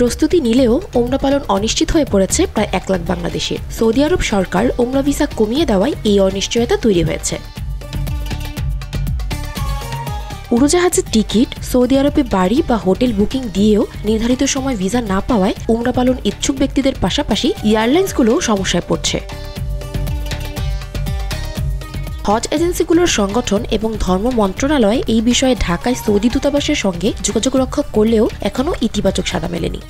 প্রস্তুতি নিলেও ওমরা পালন অনিশ্চিত হয়ে পড়েছে প্রায় 1 লাখ বাংলাদেশি। সৌদি আরব সরকার ওমরা ভিসা কমিয়ে দেওয়ায় এই অনিশ্চয়তা তৈরি হয়েছে। উড়োজাহাজের টিকিট, সৌদি আরবে বাড়ি বা হোটেল বুকিং দিয়েও নির্ধারিত সময় ভিসা না পাওয়ায় ওমরা পালন ইচ্ছুক ব্যক্তিদের পাশাপাশি এয়ারলাইন্সগুলোও সমস্যায় পড়ছে। হজ এজেন্সিগুলোর সংগঠন এবং ধর্ম মন্ত্রণালয় এই বিষয়ে ঢাকায় সৌদি দূতাবাসের সঙ্গে যোগাযোগ রক্ষা করলেও এখনও ইতিবাচক সাড়া মেলেনি।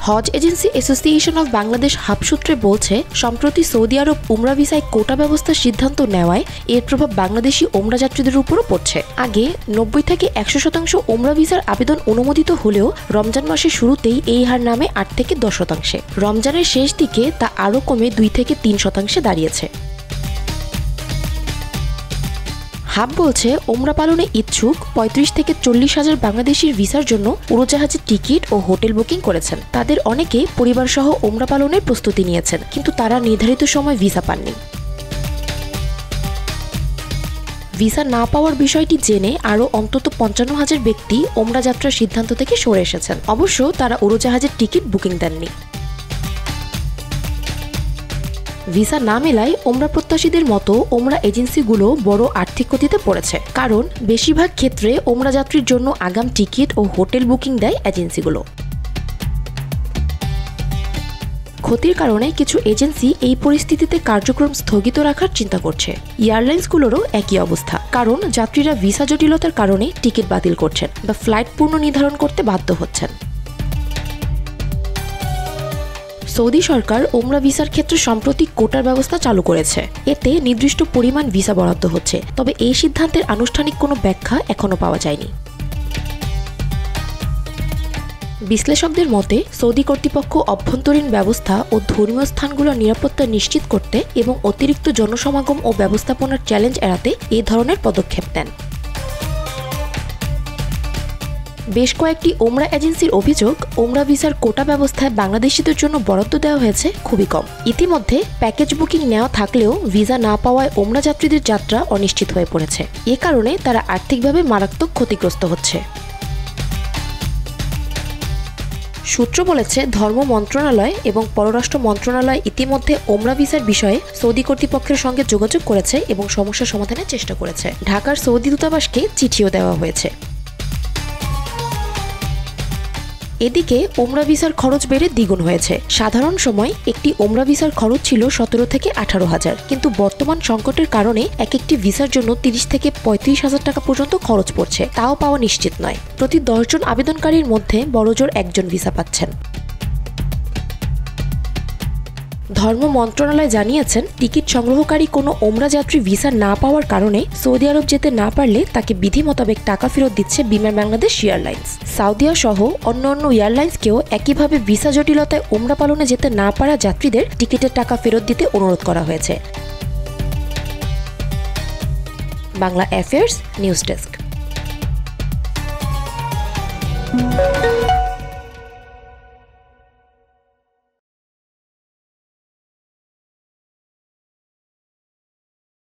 Hajj agency association of Bangladesh HAAB সূত্রে বলছে, সম্প্রতি সৌদি আরব উমরা ভিসায় কোটা ব্যবস্থার সিদ্ধান্ত নেওয়ায় এর প্রভাব বাংলাদেশি ওমরা যাত্রীদের উপরও পড়ছে। আগে 90 থেকে 100% ওমরা ভিসার আবেদন অনুমোদিত হলেও রমজান মাসের শুরুতেই এই হার নামে 8 থেকে 10%। রমজানের শেষ দিকে তা আরও কমে 2 থেকে 3% দাঁড়িয়েছে। হাব বলছে, ওমরা পালনে ইচ্ছুক 35 থেকে 40 হাজার বাংলাদেশির ভিসার জন্য উড়োজাহাজের টিকিট ও হোটেল বুকিং করেছেন। তাদের অনেকে পরিবারসহ ওমরা পালনের প্রস্তুতি নিয়েছেন, কিন্তু তারা নির্ধারিত সময় ভিসা পাননি। ভিসা না পাওয়ার বিষয়টি জেনে আরও অন্তত 55,000 ব্যক্তি ওমরা যাত্রার সিদ্ধান্ত থেকে সরে এসেছেন। অবশ্য তারা উড়োজাহাজের টিকিট বুকিং দেননি। ভিসা না মেলায় ওমরা প্রত্যাশীদের মতো ওমরা এজেন্সিগুলো বড় আর্থিক ক্ষতিতে পড়েছে, কারণ বেশিরভাগ ক্ষেত্রে ওমরা যাত্রীর জন্য আগাম টিকিট ও হোটেল বুকিং দেয় এজেন্সিগুলো। ক্ষতির কারণে কিছু এজেন্সি এই পরিস্থিতিতে কার্যক্রম স্থগিত রাখার চিন্তা করছে। এয়ারলাইন্সগুলোরও একই অবস্থা, কারণ যাত্রীরা ভিসা জটিলতার কারণে টিকিট বাতিল করছেন বা ফ্লাইট পুনর্নির্ধারণ করতে বাধ্য হচ্ছেন। সৌদি সরকার ওমরা ভিসার ক্ষেত্রে সম্প্রতি কোটার ব্যবস্থা চালু করেছে। এতে নির্দিষ্ট পরিমাণ ভিসা বরাদ্দ হচ্ছে, তবে এই সিদ্ধান্তের আনুষ্ঠানিক কোনো ব্যাখ্যা এখনও পাওয়া যায়নি। বিশ্লেষকদের মতে, সৌদি কর্তৃপক্ষ অভ্যন্তরীণ ব্যবস্থা ও ধর্মীয় স্থানগুলোর নিরাপত্তা নিশ্চিত করতে এবং অতিরিক্ত জনসমাগম ও ব্যবস্থাপনার চ্যালেঞ্জ এড়াতে এই ধরনের পদক্ষেপ নেন। বেশ কয়েকটি ওমরা এজেন্সির অভিযোগ, ওমরা ভিসার কোটা ব্যবস্থায় বাংলাদেশিদের জন্য বরাদ্দ দেওয়া হয়েছে খুবই কম। ইতিমধ্যে প্যাকেজ বুকিং নেওয়া থাকলেও ভিসা না পাওয়ায় ওমরা যাত্রীদের যাত্রা অনিশ্চিত হয়ে পড়েছে। এ কারণে তারা আর্থিকভাবে মারাত্মক ক্ষতিগ্রস্ত হচ্ছে। সূত্র বলেছে, ধর্ম মন্ত্রণালয় এবং পররাষ্ট্র মন্ত্রণালয় ইতিমধ্যে ওমরা ভিসার বিষয়ে সৌদি কর্তৃপক্ষের সঙ্গে যোগাযোগ করেছে এবং সমস্যা সমাধানের চেষ্টা করেছে। ঢাকার সৌদি দূতাবাসকে চিঠিও দেওয়া হয়েছে। এদিকে ওমরা ভিসার খরচ বেড়ে দ্বিগুণ হয়েছে। সাধারণ সময় একটি ওমরা ভিসার খরচ ছিল 17 থেকে 18,000, কিন্তু বর্তমান সংকটের কারণে এক একটি ভিসার জন্য 30 থেকে 35,000 টাকা পর্যন্ত খরচ পড়ছে, তাও পাওয়া নিশ্চিত নয়। প্রতি 10 জন আবেদনকারীর মধ্যে বড়জোর 1 জন ভিসা পাচ্ছেন। ধর্ম মন্ত্রণালয় জানিয়েছেন, টিকিট সংগ্রহকারী কোনো ওমরা যাত্রী ভিসা না পাওয়ার কারণে সৌদি আরব যেতে না পারলে তাকে বিধি মোতাবেক টাকা ফেরত দিচ্ছে বিমান বাংলাদেশ এয়ারলাইন্স। সাউদিয়া সহ অন্যান্য এয়ারলাইন্সকেও একইভাবে ভিসা জটিলতায় ওমরা পালনে যেতে না পারা যাত্রীদের টিকিটের টাকা ফেরত দিতে অনুরোধ করা হয়েছে। Bangla affairs news desk.